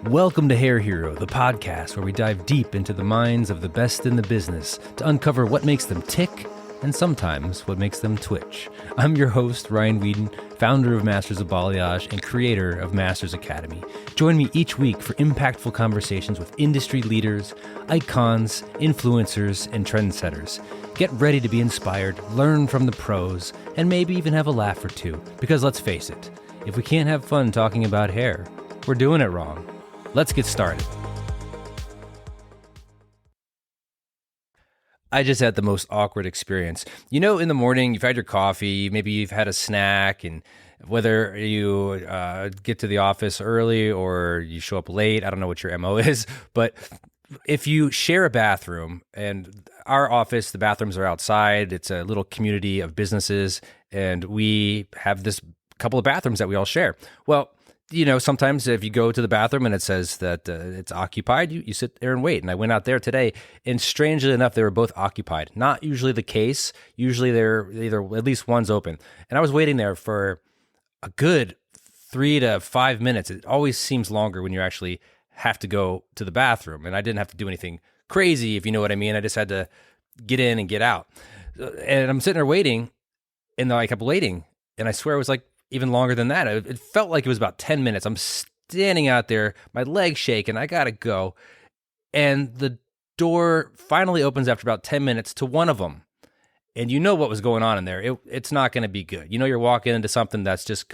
Welcome to Hair Hero, the podcast where we dive deep into the minds of the best in the business to uncover what makes them tick and sometimes what makes them twitch. I'm your host, Ryan Weeden, founder of Masters of Balayage and creator of Masters Academy. Join me each week for impactful conversations with industry leaders, icons, influencers, and trendsetters. Get ready to be inspired, learn from the pros, and maybe even have a laugh or two. Because let's face it, if we can't have fun talking about hair, we're doing it wrong. Let's get started. I just had the most awkward experience. You know, in the morning, you've had your coffee, maybe you've had a snack, and whether you get to the office early or you show up late, I don't know what your MO is, but if you share a bathroom, and our office, the bathrooms are outside, it's a little community of businesses, and we have this couple of bathrooms that we all share. Well, you know, sometimes if you go to the bathroom and it says that it's occupied, you sit there and wait. And I went out there today, and strangely enough, they were both occupied. Not usually the case. Usually they're either at least one's open. And I was waiting there for a good 3 to 5 minutes. It always seems longer when you actually have to go to the bathroom. And I didn't have to do anything crazy, if you know what I mean. I just had to get in and get out. And I'm sitting there waiting, and I kept waiting. And I swear it was like even longer than that. It felt like it was about 10 minutes. I'm standing out there, my legs shaking, I gotta go. And the door finally opens after about 10 minutes to one of them. And you know what was going on in there. It's not gonna be good. You know you're walking into something that's just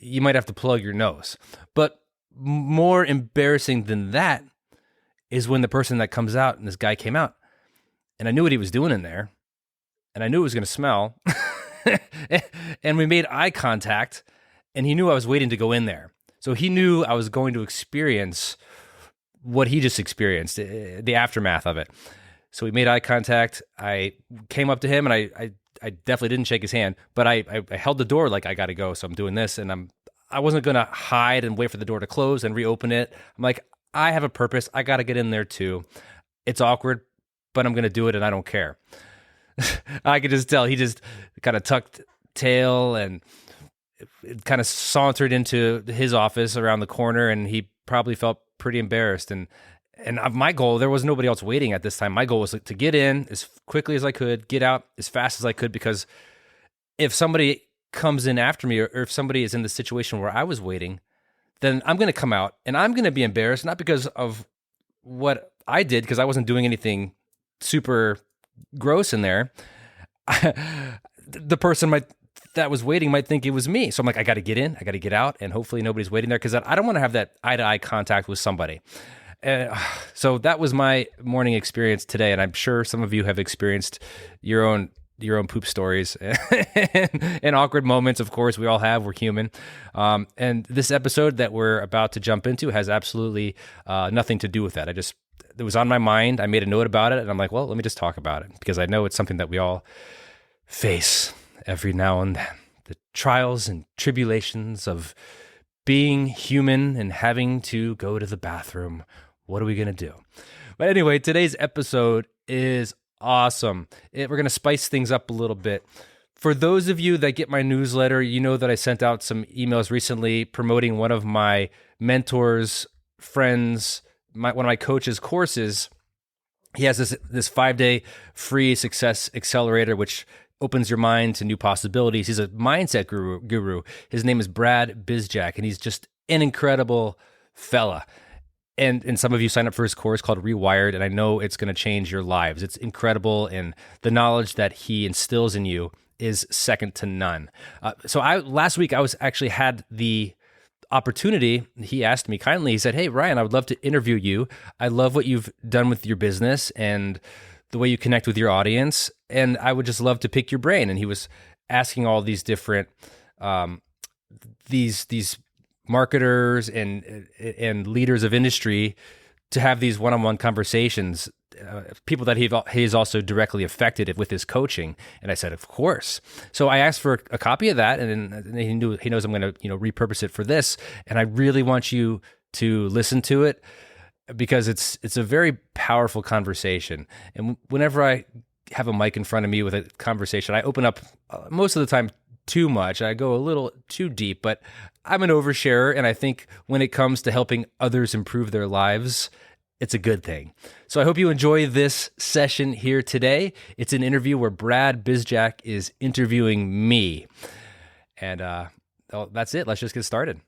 you might have to plug your nose. But more embarrassing than that is when the person that comes out, and this guy came out, and I knew what he was doing in there, and I knew it was gonna smell. And we made eye contact, and he knew I was waiting to go in there. So he knew I was going to experience what he just experienced, the aftermath of it. So we made eye contact. I came up to him, and I definitely didn't shake his hand, but I held the door like I got to go. So I'm doing this, and I wasn't going to hide and wait for the door to close and reopen it. I'm like, I have a purpose. I got to get in there too. It's awkward, but I'm going to do it, and I don't care. I could just tell he just kind of tucked tail and kind of sauntered into his office around the corner, and he probably felt pretty embarrassed. And my goal, there was nobody else waiting at this time. My goal was to get in as quickly as I could, get out as fast as I could, because if somebody comes in after me, or if somebody is in the situation where I was waiting, then I'm going to come out and I'm going to be embarrassed, not because of what I did, because I wasn't doing anything super gross in there. The person that was waiting might think it was me. So I'm like, I got to get in, I got to get out, and hopefully nobody's waiting there, because I don't want to have that eye-to-eye contact with somebody. So that was my morning experience today, and I'm sure some of you have experienced your own poop stories and awkward moments. Of course, we all have. We're human. And this episode that we're about to jump into has absolutely nothing to do with that. It was on my mind. I made a note about it, and I'm like, well, let me just talk about it, because I know it's something that we all face every now and then. The trials and tribulations of being human and having to go to the bathroom. What are we going to do? But anyway, today's episode is awesome. We're going to spice things up a little bit. For those of you that get my newsletter, you know that I sent out some emails recently promoting one of my mentors, friends, one of my coach's courses. He has this 5-day free success accelerator, which opens your mind to new possibilities. He's a mindset guru. His name is Bizjack, and he's just an incredible fella. And some of you signed up for his course called Rewired, and I know it's going to change your lives. It's incredible, and the knowledge that he instills in you is second to none. So last week I had the opportunity. He asked me kindly, he said, hey, Ryan, I would love to interview you. I love what you've done with your business and the way you connect with your audience, and I would just love to pick your brain. And he was asking all these different these marketers and leaders of industry to have these one-on-one conversations, people that he's also directly affected with his coaching. And I said, of course. So I asked for a copy of that, and he knows I'm going to repurpose it for this. And I really want you to listen to it, because it's a very powerful conversation. And whenever I have a mic in front of me with a conversation, I open up most of the time too much. I go a little too deep, but I'm an oversharer. And I think when it comes to helping others improve their lives, it's a good thing. So I hope you enjoy this session here today. It's an interview where Brad Bizjack is interviewing me. And that's it. Let's just get started.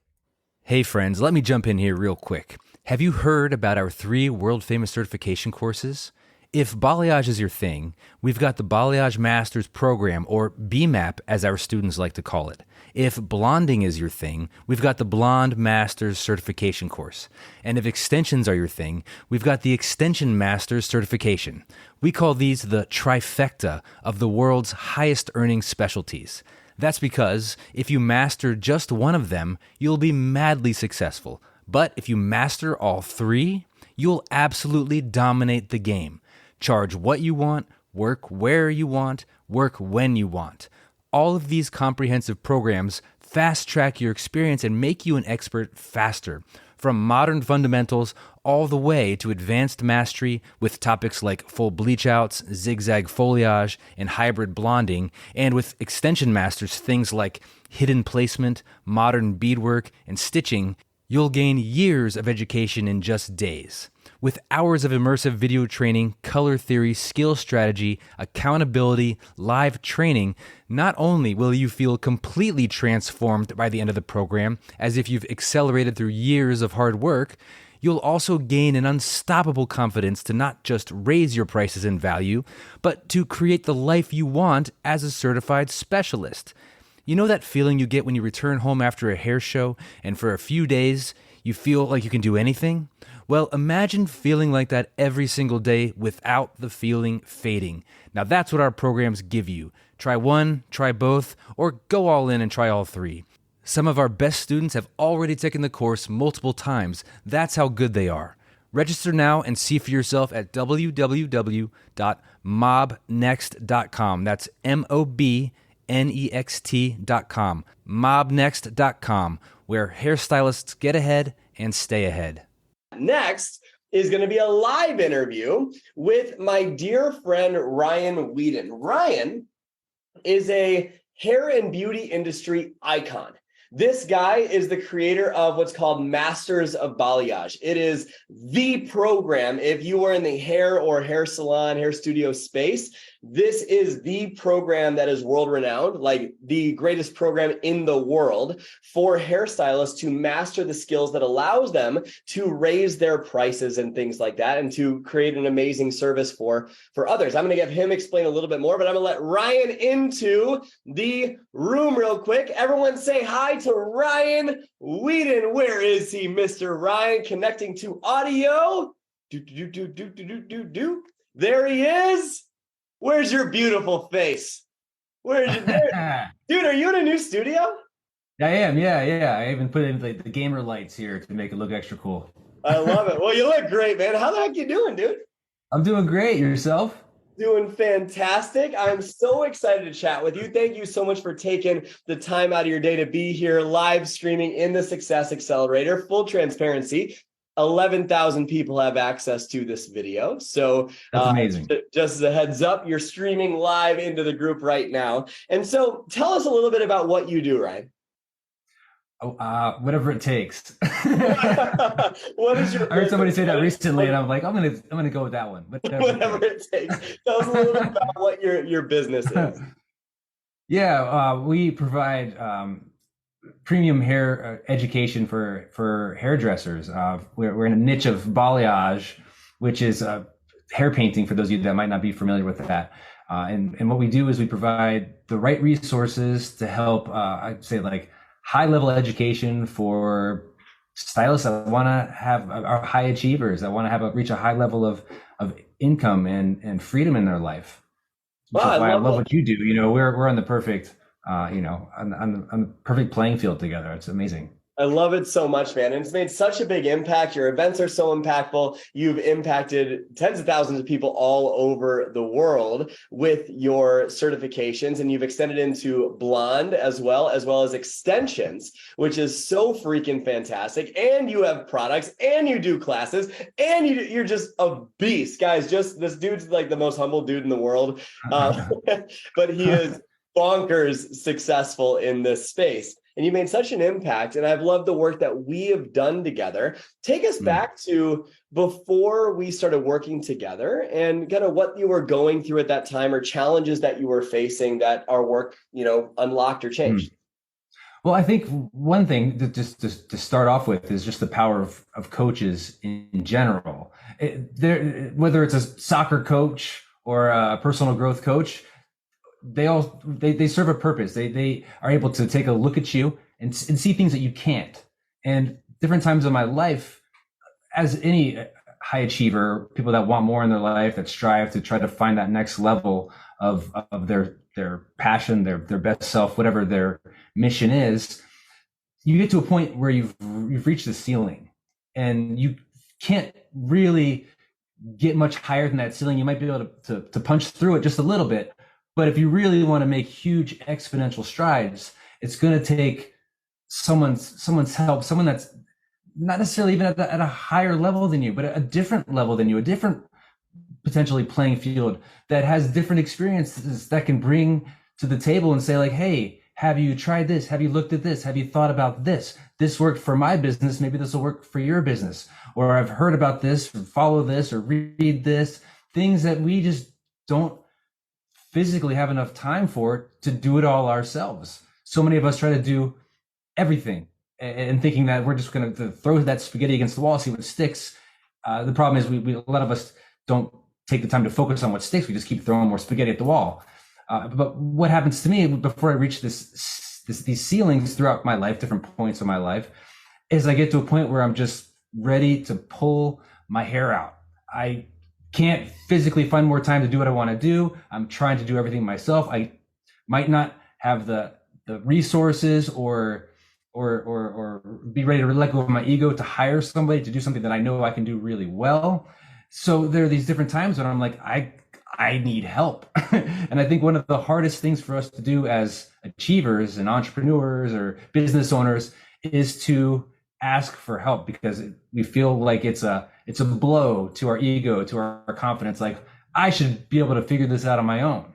Hey friends, let me jump in here real quick. Have you heard about our 3 world-famous certification courses? If balayage is your thing, we've got the Balayage Masters Program, or BMAP as our students like to call it. If blonding is your thing, we've got the Blonde Masters Certification course. And if extensions are your thing, we've got the Extension Masters Certification. We call these the trifecta of the world's highest earning specialties. That's because if you master just one of them, you'll be madly successful. But if you master all 3, you'll absolutely dominate the game. Charge what you want, work where you want, work when you want. All of these comprehensive programs fast-track your experience and make you an expert faster. From modern fundamentals all the way to advanced mastery with topics like full bleach outs, zigzag foliage, and hybrid blonding, and with extension masters things like hidden placement, modern beadwork, and stitching, you'll gain years of education in just days. With hours of immersive video training, color theory, skill strategy, accountability, live training, not only will you feel completely transformed by the end of the program, as if you've accelerated through years of hard work, you'll also gain an unstoppable confidence to not just raise your prices in value, but to create the life you want as a certified specialist. You know that feeling you get when you return home after a hair show and for a few days you feel like you can do anything? Well, imagine feeling like that every single day without the feeling fading. Now that's what our programs give you. Try one, try both, or go all in and try all 3. Some of our best students have already taken the course multiple times. That's how good they are. Register now and see for yourself at www.mobnext.com. That's MOBNEXT.com. Mobnext.com, where hairstylists get ahead and stay ahead. Next is going to be a live interview with my dear friend, Ryan Weeden. Ryan is a hair and beauty industry icon. This guy is the creator of what's called Masters of Balayage. It is the program. If you are in the hair or hair salon, hair studio space, this is the program that is world renowned, like the greatest program in the world for hairstylists to master the skills that allows them to raise their prices and things like that, and to create an amazing service for others. I'm going to have him explain a little bit more, but I'm going to let Ryan into the room real quick. Everyone say hi to Ryan Weeden. Where is he, Mr. Ryan? Connecting to audio. There he is. Where's your beautiful face? Where's your dude? Are you in a new studio? I am, yeah. I even put in the gamer lights here to make it look extra cool. I love it. Well, you look great, man. How the heck you doing, dude? I'm doing great. Yourself? Doing fantastic. I'm so excited to chat with you. Thank you so much for taking the time out of your day to be here live streaming in the Success Accelerator. Full transparency. 11,000 people have access to this video. So that's amazing. Just as a heads up, you're streaming live into the group right now. And so tell us a little bit about what you do, Ryan. Whatever it takes. What is your? I heard somebody say that recently, and I'm like, I'm gonna go with that one. Whatever it takes. Tell us a little bit about what your business is. Yeah, we provide premium hair education for hairdressers. We're in a niche of balayage, which is hair painting, for those of you that might not be familiar with that. And what we do is we provide the right resources to help, I'd say, like high-level education for stylists that want to have are high achievers, that want to reach a high level of income and freedom in their life. Which is why I love what you do. You know, we're on the perfect on the perfect playing field together. It's amazing. I love it so much, man. And it's made such a big impact. Your events are so impactful. You've impacted tens of thousands of people all over the world with your certifications, and you've extended into blonde as well as extensions, which is so freaking fantastic. And you have products, and you do classes, and you're just a beast, guys. Just this dude's like the most humble dude in the world. But he is bonkers successful in this space. And you made such an impact. And I've loved the work that we have done together. Take us back to before we started working together and kind of what you were going through at that time or challenges that you were facing that our work, unlocked or changed. Well, I think one thing to start off with is just the power of coaches in general. Whether it's a soccer coach or a personal growth coach, they serve a purpose. They are able to take a look at you and see things that you can't. And different times in my life, as any high achiever, people that want more in their life, that strive to try to find that next level of their passion, their best self, whatever their mission is, you get to a point where you've reached the ceiling and you can't really get much higher than that ceiling. You might be able to punch through it just a little bit. But if you really want to make huge exponential strides, it's going to take someone's help, someone that's not necessarily even at a higher level than you, but a different level than you, a different potentially playing field that has different experiences that can bring to the table and say like, hey, have you tried this? Have you looked at this? Have you thought about this? This worked for my business. Maybe this will work for your business. Or I've heard about this, or follow this, or read this. Things that we just don't physically have enough time for to do it all ourselves. So many of us try to do everything and thinking that we're just going to throw that spaghetti against the wall, see what sticks. The problem is we a lot of us don't take the time to focus on what sticks. We just keep throwing more spaghetti at the wall. But what happens to me before I reach these ceilings throughout my life, different points of my life, is I get to a point where I'm just ready to pull my hair out. I can't physically find more time to do what I want to do. I'm trying to do everything myself. I might not have the resources or be ready to let go of my ego to hire somebody to do something that I know I can do really well. So there are these different times when I'm like, I need help. And I think one of the hardest things for us to do as achievers and entrepreneurs or business owners is to ask for help, because we feel like it's a blow to our ego, to our confidence. Like, I should be able to figure this out on my own.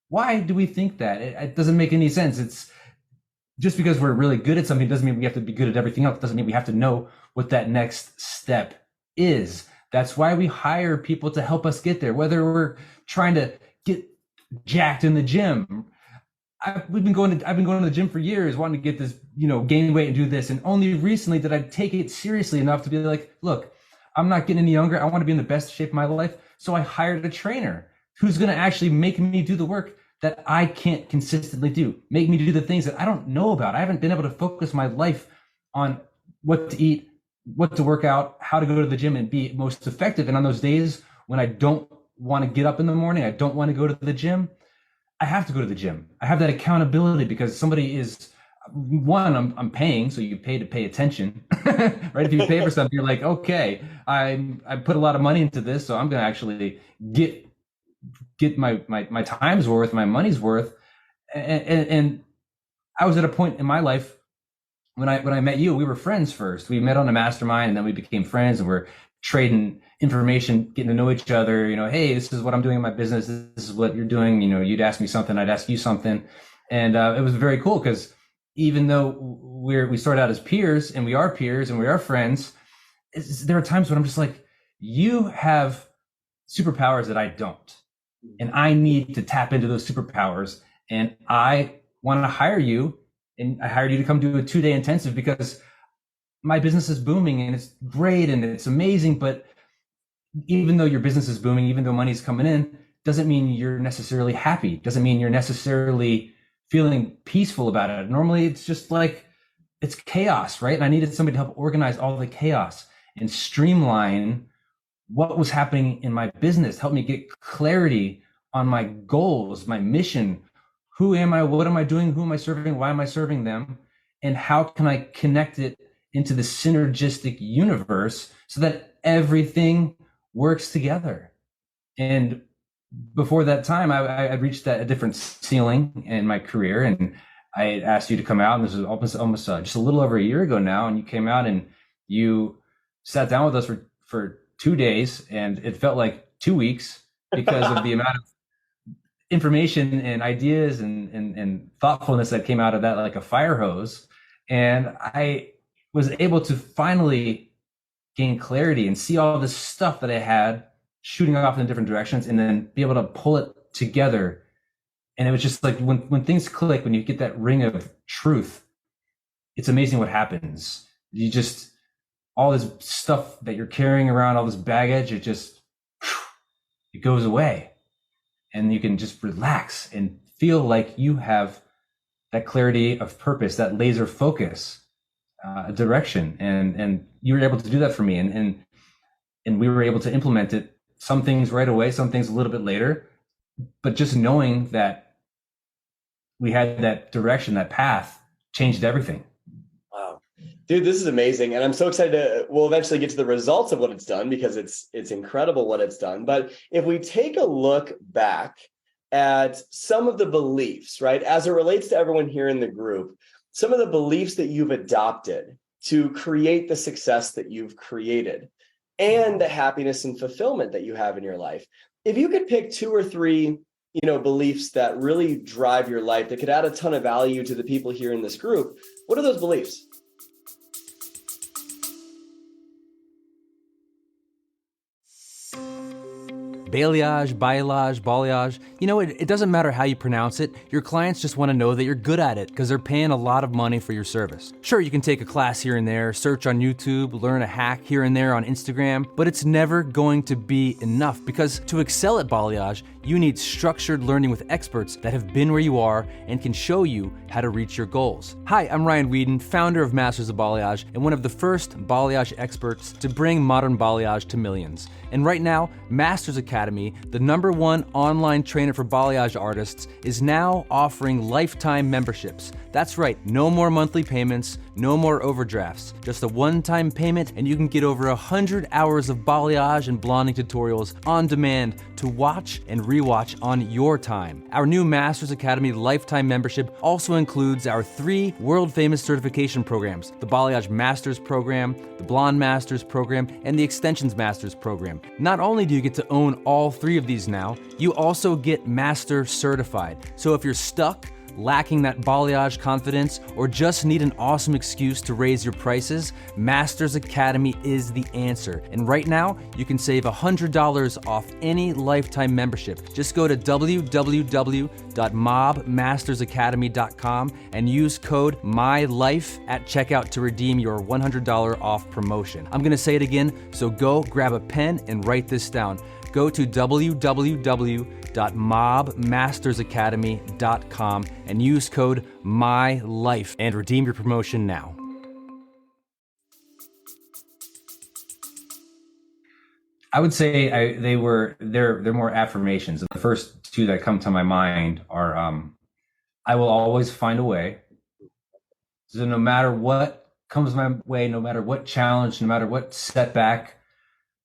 Why do we think that? It doesn't make any sense. It's just because we're really good at something doesn't mean we have to be good at everything else. It doesn't mean we have to know what that next step is. That's why we hire people to help us get there, whether we're trying to get jacked in the gym. I've been going to the gym for years, wanting to get this, gain weight and do this. And only recently did I take it seriously enough to be like, look, I'm not getting any younger. I want to be in the best shape of my life. So I hired a trainer who's going to actually make me do the work that I can't consistently do, make me do the things that I don't know about. I haven't been able to focus my life on what to eat, what to work out, how to go to the gym and be most effective. And on those days when I don't want to get up in the morning, I don't want to go to the gym, I have to go to the gym. I have that accountability because somebody is, one, I'm paying, so you pay to pay attention, right? If you pay for something, you're like, okay, I put a lot of money into this, so I'm going to actually get my time's worth, my money's worth. And I was at a point in my life when I met you, we were friends first. We met on a mastermind, and then we became friends, and we're trading information, getting to know each other. Hey, this is what I'm doing in my business. This is what you're doing. You'd ask me something, I'd ask you something, and it was very cool because even though we started out as peers, and we are friends, there are times when I'm just like, you have superpowers that I don't, and I need to tap into those superpowers, and I want to hire you. And I hired you to come do a 2-day intensive because my business is booming and it's great and it's amazing. But even though your business is booming, even though money's coming in, doesn't mean you're necessarily happy. Doesn't mean you're necessarily feeling peaceful about it. Normally it's just like, it's chaos, right? And I needed somebody to help organize all the chaos and streamline what was happening in my business, help me get clarity on my goals, my mission. Who am I? What am I doing? Who am I serving? Why am I serving them? And how can I connect it into the synergistic universe so that everything works together? And before that time, I reached a different ceiling in my career, and I asked you to come out. And this was almost just a little over a year ago now. And you came out and you sat down with us for 2 days, and it felt like 2 weeks because of the amount of information and ideas and thoughtfulness that came out of that like a fire hose. And I was able to finally gain clarity and see all this stuff that I had shooting off in different directions and then be able to pull it together. And it was just like when things click, when you get that ring of truth, it's amazing what happens. You just, all this stuff that you're carrying around, all this baggage, it goes away. And you can just relax and feel like you have that clarity of purpose, that laser focus, direction. And you were able to do that for me. And we were able to implement it, some things right away, some things a little bit later. But just knowing that we had that direction, that path, changed everything. Wow. Dude, this is amazing. And I'm so excited we'll eventually get to the results of what it's done, because it's incredible what it's done. But if we take a look back at some of the beliefs, right, as it relates to everyone here in the group, some of the beliefs that you've adopted to create the success that you've created and the happiness and fulfillment that you have in your life. If you could pick 2 or 3, beliefs that really drive your life, that could add a ton of value to the people here in this group, what are those beliefs? Balayage. It doesn't matter how you pronounce it. Your clients just want to know that you're good at it because they're paying a lot of money for your service. Sure, you can take a class here and there, search on YouTube, learn a hack here and there on Instagram, but it's never going to be enough, because to excel at balayage, you need structured learning with experts that have been where you are and can show you how to reach your goals. Hi, I'm Ryan Weeden, founder of Masters of Balayage and one of the first balayage experts to bring modern balayage to millions. And right now, Masters Academy, the #1 online trainer for balayage artists, is now offering lifetime memberships. That's right, no more monthly payments, no more overdrafts, just a one-time payment, and you can get over 100 hours of balayage and blonding tutorials on demand to watch and rewatch on your time. Our new Masters Academy lifetime membership also includes our 3 world-famous certification programs: the Balayage Masters Program, the Blonde Masters Program, and the Extensions Masters Program. Not only do you get to own all 3 of these now, you also get Master Certified. So if you're stuck, lacking that balayage confidence, or just need an awesome excuse to raise your prices, Masters Academy is the answer. And right now, you can save $100 off any lifetime membership. Just go to www.mobmastersacademy.com and use code MYLIFE at checkout to redeem your $100 off promotion. I'm gonna say it again, so go grab a pen and write this down. Go to www.mobmastersacademy.com and use code MYLIFE and redeem your promotion now. I would say they're more affirmations. The first 2 that come to my mind are I will always find a way. So no matter what comes my way, no matter what challenge, no matter what setback,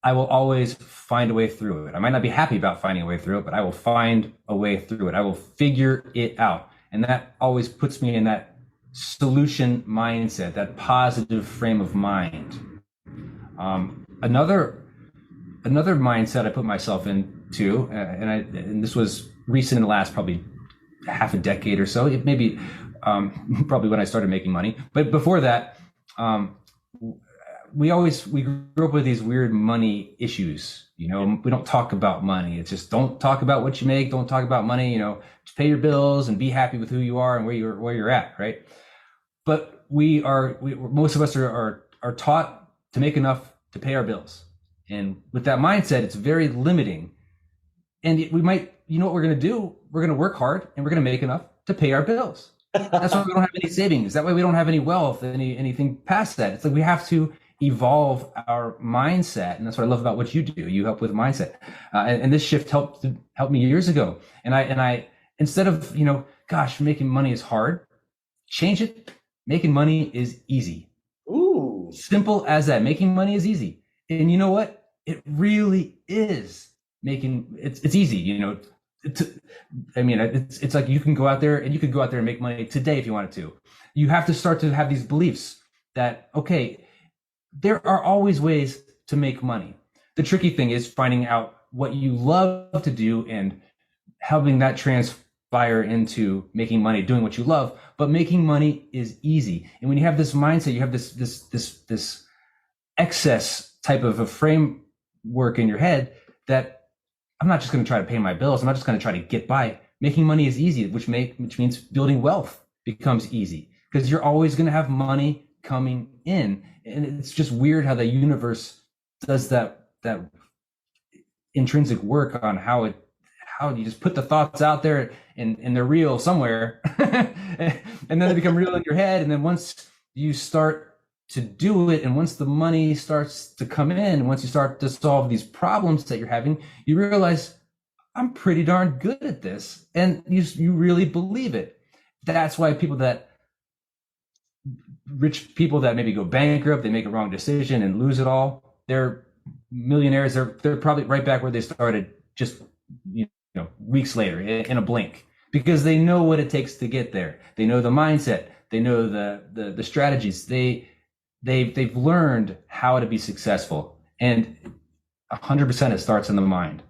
I will always find a way through it. I might not be happy about finding a way through it, but I will find a way through it. I will figure it out. And that always puts me in that solution mindset, that positive frame of mind. Another mindset I put myself into, and this was recent in the last probably half a decade or so, maybe probably when I started making money. But before that, we grew up with these weird money issues. We don't talk about money. It's just, don't talk about what you make. Don't talk about money. Just pay your bills and be happy with who you are and where you're at, right? But most of us are taught to make enough to pay our bills, and with that mindset, it's very limiting. And we might, what we're going to do? We're going to work hard and we're going to make enough to pay our bills. That's why we don't have any savings. That way we don't have any wealth, anything past that. It's like we have to evolve our mindset, and that's what I love about what you do. You help with mindset, and this shift helped me years ago. And I instead of gosh, making money is hard, change it. Making money is easy. Ooh, simple as that. Making money is easy, and you know what? It really is. It's easy. It's like you can go out there and you could go out there and make money today if you wanted to. You have to start to have these beliefs that, okay, there are always ways to make money. The tricky thing is finding out what you love to do and helping that transpire into making money, doing what you love. But making money is easy. And when you have this mindset, you have this excess type of a framework in your head that I'm not just going to try to pay my bills. I'm not just going to try to get by. Making money is easy, which means building wealth becomes easy because you're always going to have money coming in. And it's just weird how the universe does that intrinsic work on how you just put the thoughts out there and they're real somewhere and then they become real in your head. And then once you start to do it, and once the money starts to come in, once you start to solve these problems that you're having, you realize I'm pretty darn good at this, and you really believe it. That's why rich people that maybe go bankrupt, they make a wrong decision and lose it all, they're millionaires. They're probably right back where they started, just weeks later in a blink, because they know what it takes to get there. They know the mindset. They know the strategies. They've learned how to be successful, and 100% it starts in the mind.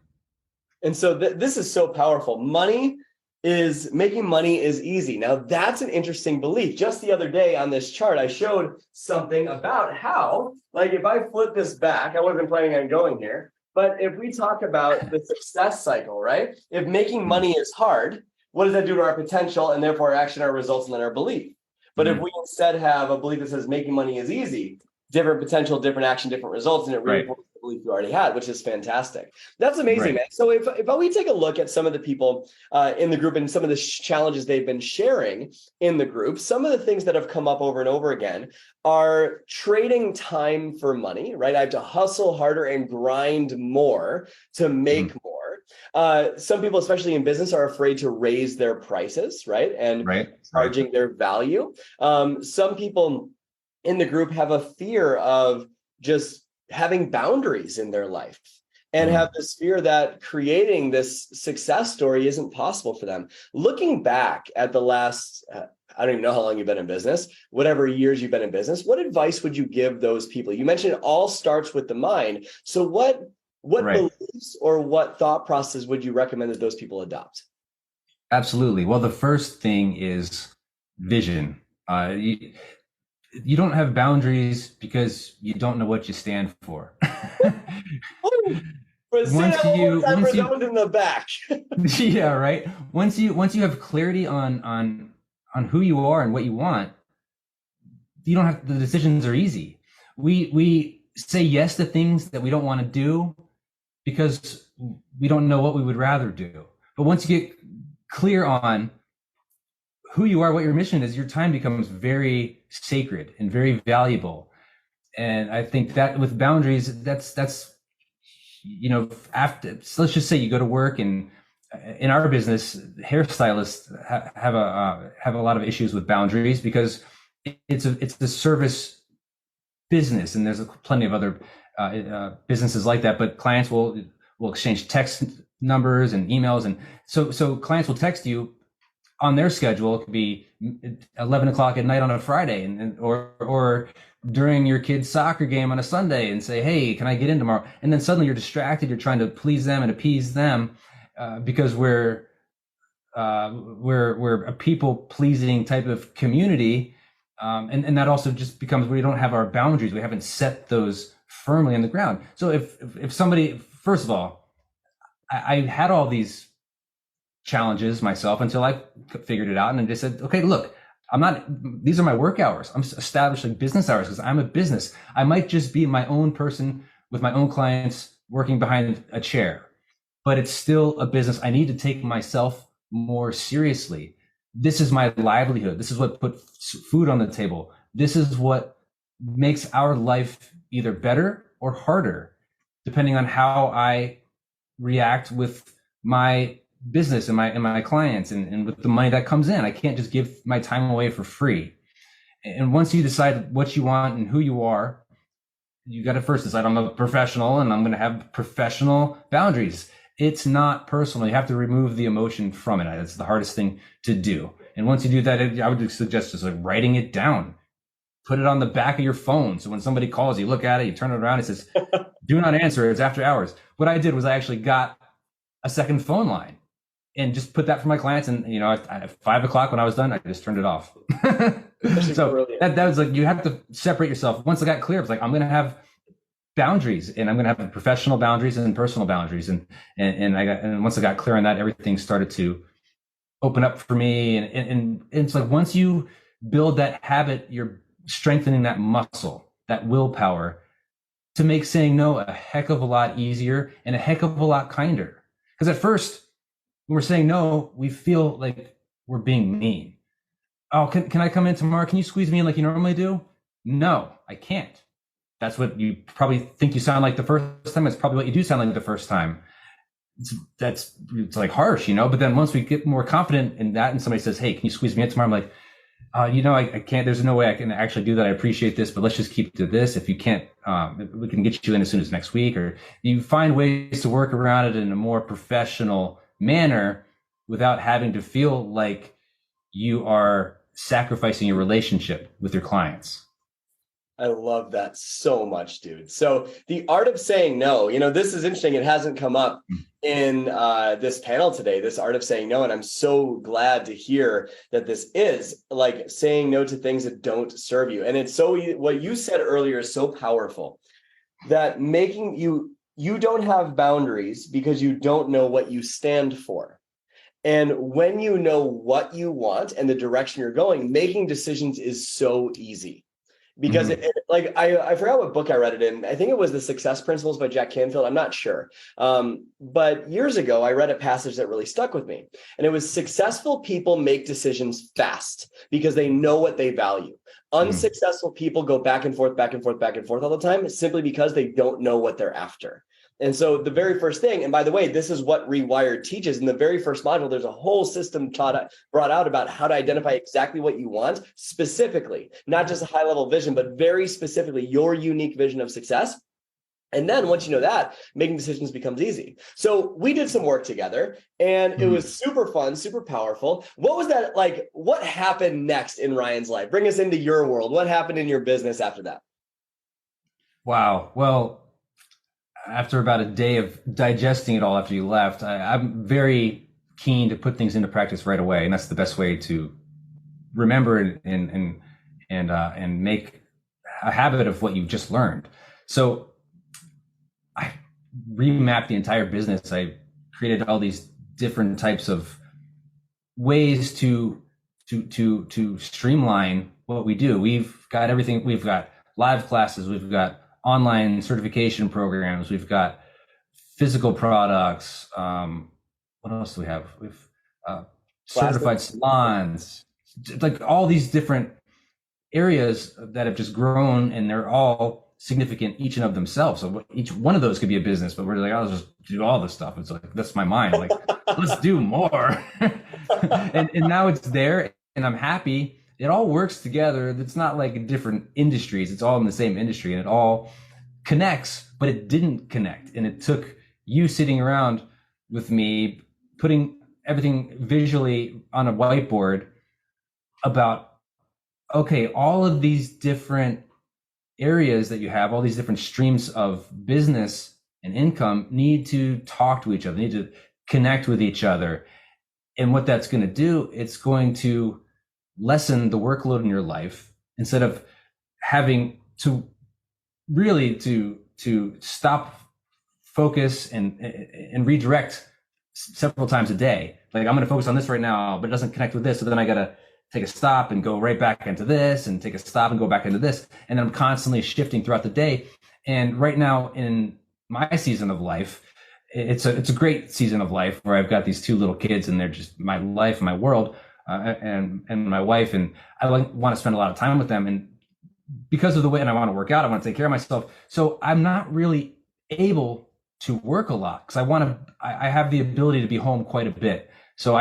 And so this is so powerful. Making money is easy. Now that's an interesting belief. Just the other day on this chart, I showed something about how, like if I flip this back, I wasn't planning on going here, but if we talk about the success cycle, right? If making money is hard, what does that do to our potential and therefore our action, our results, and then our belief? But if we instead have a belief that says making money is easy, different potential, different action, different results, and it reinforces the belief you already had, which is fantastic. That's amazing, man. So if we take a look at some of the people in the group and some of the challenges they've been sharing in the group, some of the things that have come up over and over again are trading time for money, right? I have to hustle harder and grind more to make more. Some people, especially in business, are afraid to raise their prices, right? And charging their value. Some people in the group have a fear of just having boundaries in their life and have this fear that creating this success story isn't possible for them. Looking back at the last, I don't even know how long you've been in business, whatever years you've been in business, what advice would you give those people? You mentioned it all starts with the mind. So what beliefs or what thought process would you recommend that those people adopt? Absolutely. Well, the first thing is vision. You don't have boundaries because you don't know what you stand for. Once you in the back. Yeah, right. Once you have clarity on who you are and what you want, you don't have, the decisions are easy. We say yes to things that we don't want to do because we don't know what we would rather do. But once you get clear on who you are, what your mission is, your time becomes very sacred and very valuable. And I think that with boundaries, that's after, so let's just say you go to work, and in our business, hairstylists have a lot of issues with boundaries because it's the service business, and there's plenty of other businesses like that. But clients will exchange text numbers and emails, and so clients will text you on their schedule. It could be 11 o'clock at night on a Friday, or during your kid's soccer game on a Sunday, and say, hey, can I get in tomorrow? And then suddenly you're distracted. You're trying to please them and appease them because we're a people pleasing type of community. And that also just becomes, we don't have our boundaries. We haven't set those firmly on the ground. So if somebody, first of all, I had all these challenges myself until I figured it out, and I just said, okay, look, these are my work hours. I'm establishing business hours because I'm a business. I might just be my own person with my own clients working behind a chair, but it's still a business. I need to take myself more seriously. This is my livelihood. This is what puts food on the table. This is what makes our life either better or harder, depending on how I react with my business and my clients and with the money that comes in. I can't just give my time away for free. And once you decide what you want and who you are, you got to first decide, I'm a professional and I'm going to have professional boundaries. It's not personal. You have to remove the emotion from it. That's the hardest thing to do. And once you do that, I would suggest just like writing it down. Put it on the back of your phone. So when somebody calls, you look at it, you turn it around, it says, do not answer. It's after hours. What I did was I actually got a second phone line. and just put that for my clients. And at 5 o'clock when I was done, I just turned it off. So that was like, you have to separate yourself. Once I got clear, it's like, I'm going to have boundaries, and I'm going to have professional boundaries and personal boundaries. And once I got clear on that, everything started to open up for me. And it's like, once you build that habit, you're strengthening that muscle, that willpower, to make saying no a heck of a lot easier and a heck of a lot kinder. Because at first, when we're saying no, we feel like we're being mean. Oh, can I come in tomorrow? Can you squeeze me in like you normally do? No, I can't. That's what you probably think you sound like the first time. It's probably what you do sound like the first time. It's like harsh, But then once we get more confident in that, and somebody says, "Hey, can you squeeze me in tomorrow?" I'm like, I can't. There's no way I can actually do that. I appreciate this, but let's just keep to this. If you can't, we can get you in as soon as next week. Or you find ways to work around it in a more professional manner without having to feel like you are sacrificing your relationship with your clients. I love that so much, dude. So the art of saying no, this is interesting. It hasn't come up in this panel today, this art of saying no. And I'm so glad to hear that this is like saying no to things that don't serve you. And it's so, what you said earlier is so powerful, that making you don't have boundaries because you don't know what you stand for. And when you know what you want and the direction you're going, making decisions is so easy. Because I forgot what book I read it in. I think it was The Success Principles by Jack Canfield. I'm not sure. But years ago, I read a passage that really stuck with me. And it was, successful people make decisions fast because they know what they value. Unsuccessful people go back and forth, back and forth, back and forth all the time, simply because they don't know what they're after. And so the very first thing, and by the way, this is what Rewired teaches. In the very first module, there's a whole system brought out about how to identify exactly what you want specifically, not just a high level vision, but very specifically your unique vision of success. And then once you know that, making decisions becomes easy. So we did some work together, and it was super fun, super powerful. What was that like? What happened next in Ryan's life? Bring us into your world. What happened in your business after that? Wow. Well, after about a day of digesting it all after you left, I'm very keen to put things into practice right away, and that's the best way to remember and make a habit of what you've just learned. So I remapped the entire business. I created all these different types of ways to streamline what we do. We've got everything. We've got live classes. We've got online certification programs. We've got physical products. What else do we have? We've certified salons, like all these different areas that have just grown, and they're all significant each and of themselves. So each one of those could be a business, but we're like, I'll just do all this stuff. It's like, that's my mind. Like, let's do more. and now it's there, and I'm happy. It all works together. It's not like different industries. It's all in the same industry, and it all connects, but it didn't connect. And it took you sitting around with me, putting everything visually on a whiteboard about, okay, all of these different areas that you have, all these different streams of business and income need to talk to each other, need to connect with each other. And what that's going to do, it's going to lessen the workload in your life, instead of having to really to stop, focus, and redirect several times a day. Like, I'm going to focus on this right now, but it doesn't connect with this. So then I got to take a stop and go right back into this, and take a stop and go back into this. And I'm constantly shifting throughout the day. And right now in my season of life, it's a great season of life where I've got these two little kids, and they're just my life, my world. And my wife, and I want to spend a lot of time with them. And because of the way, and I want to work out, I want to take care of myself. So I'm not really able to work a lot, because I have the ability to be home quite a bit. So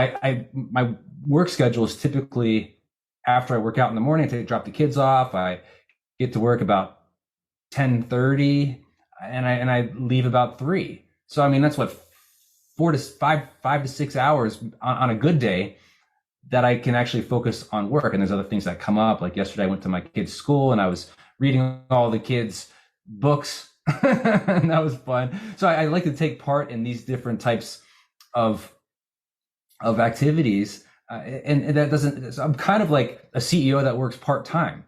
my work schedule is typically after I work out in the morning, I drop the kids off. I get to work about 10:30, and I leave about 3. So I mean, that's what 5 to 6 hours on a good day that I can actually focus on work. And there's other things that come up. Like yesterday, I went to my kids' school, and I was reading all the kids' books, and that was fun. So I like to take part in these different types of of activities. And that doesn't, so I'm kind of like a CEO that works part-time.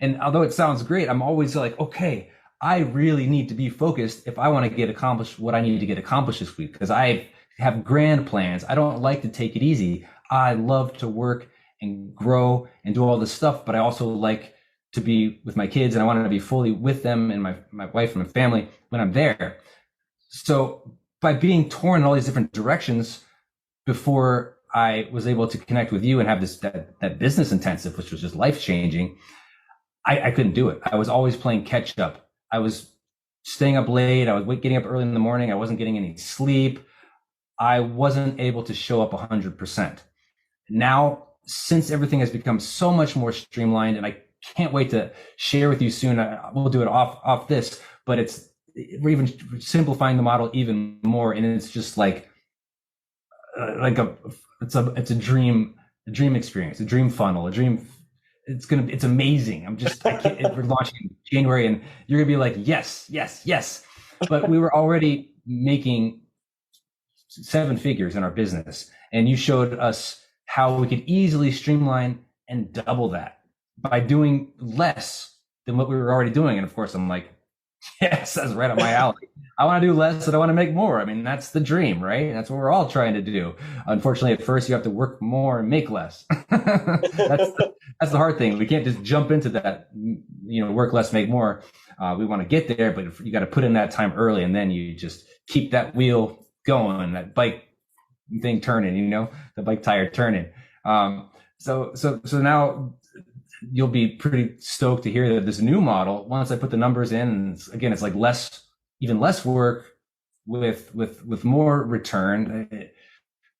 And although it sounds great, I'm always like, okay, I really need to be focused if I want to get accomplished what I need to get accomplished this week, because I have grand plans. I don't like to take it easy. I love to work and grow and do all this stuff, but I also like to be with my kids, and I want to be fully with them and my wife and my family when I'm there. So by being torn in all these different directions before I was able to connect with you and have that business intensive, which was just life changing, I couldn't do it. I was always playing catch up. I was staying up late. I was getting up early in the morning. I wasn't getting any sleep. I wasn't able to show up 100%. Now, since everything has become so much more streamlined, and I can't wait to share with you soon, we'll do it off this, but we're even simplifying the model even more. And it's just it's a dream experience, a dream funnel, it's amazing. We're launching in January, and you're gonna be like, yes. But we were already making 7 figures in our business, and you showed us how we could easily streamline and double that by doing less than what we were already doing. And of course, I'm like, yes, that's right up my alley. I want to do less and I want to make more. I mean, that's the dream, right? That's what we're all trying to do. Unfortunately, at first you have to work more and make less. That's the hard thing. We can't just jump into that, work less, make more. We want to get there, but you got to put in that time early, and then you just keep that wheel going, that bike thing turning, the bike tire turning. So now you'll be pretty stoked to hear that this new model, once I put the numbers in, again, it's like even less work with more return.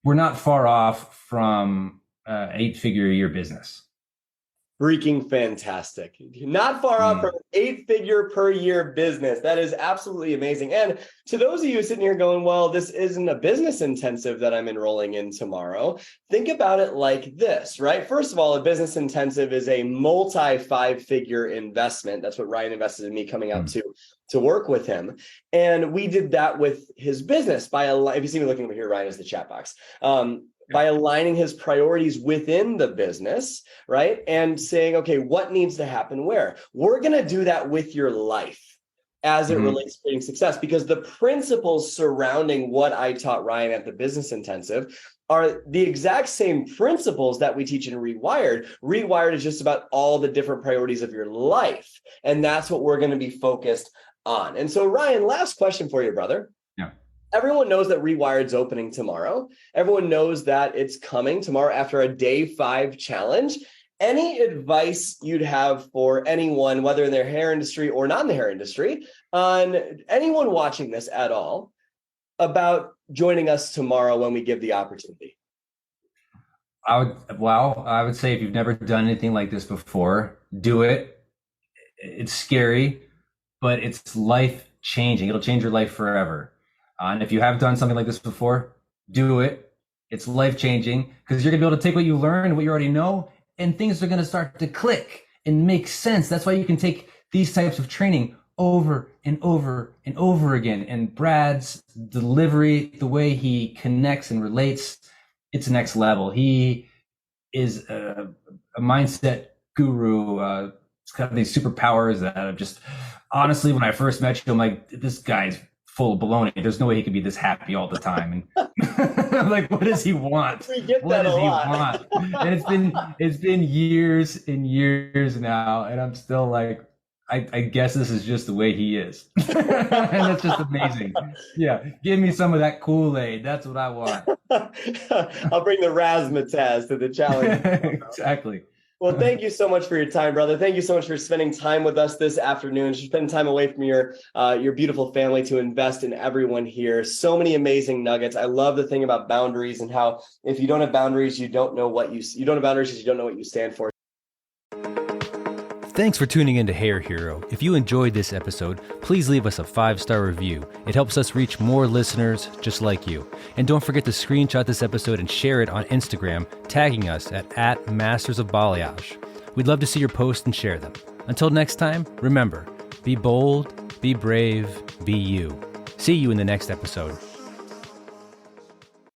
We're not far off from 8-figure a year business. Freaking fantastic. Not far off from 8-figure per year business. That is absolutely amazing. And to those of you sitting here going, well, this isn't a business intensive that I'm enrolling in tomorrow, think about it like this, right? First of all, a business intensive is a multi-5-figure investment. That's what Ryan invested in me coming out to work with him. And we did that with his business if you see me looking over here, Ryan is the chat box. By aligning his priorities within the business, right? And saying, okay, what needs to happen where? We're going to do that with your life as it relates to creating success, because the principles surrounding what I taught Ryan at the Business Intensive are the exact same principles that we teach in Rewired. Rewired is just about all the different priorities of your life. And that's what we're going to be focused on. And so, Ryan, last question for you, brother. Everyone knows that Rewired's opening tomorrow. Everyone knows that it's coming tomorrow after a day 5 challenge. Any advice you'd have for anyone, whether in their hair industry or not in the hair industry, on anyone watching this at all, about joining us tomorrow when we give the opportunity? I would say if you've never done anything like this before, do it. It's scary, but it's life changing. It'll change your life forever. And if you have done something like this before, do it. It's life-changing, because you're going to be able to take what you learned, what you already know, and things are going to start to click and make sense. That's why you can take these types of training over and over and over again. And Brad's delivery, the way he connects and relates, it's next level. He is a mindset guru. He's got these superpowers that are just, honestly, when I first met you, I'm like, this guy's full of baloney. There's no way he could be this happy all the time. And I'm like, what does he want? What does he want? And it's been years and years now, and I'm still like, I guess this is just the way he is. And it's just amazing. Yeah, give me some of that Kool-Aid. That's what I want. I'll bring the razzmatazz to the challenge. Exactly. Well, thank you so much for your time, brother. Thank you so much for spending time with us this afternoon. Spend time away from your beautiful family to invest in everyone here. So many amazing nuggets. I love the thing about boundaries and how if you don't have boundaries, you don't have boundaries because you don't know what you stand for. Thanks for tuning in to Hair Hero. If you enjoyed this episode, please leave us a 5-star review. It helps us reach more listeners just like you. And don't forget to screenshot this episode and share it on Instagram, tagging us at Masters of Balayage. We'd love to see your posts and share them. Until next time, remember, be bold, be brave, be you. See you in the next episode.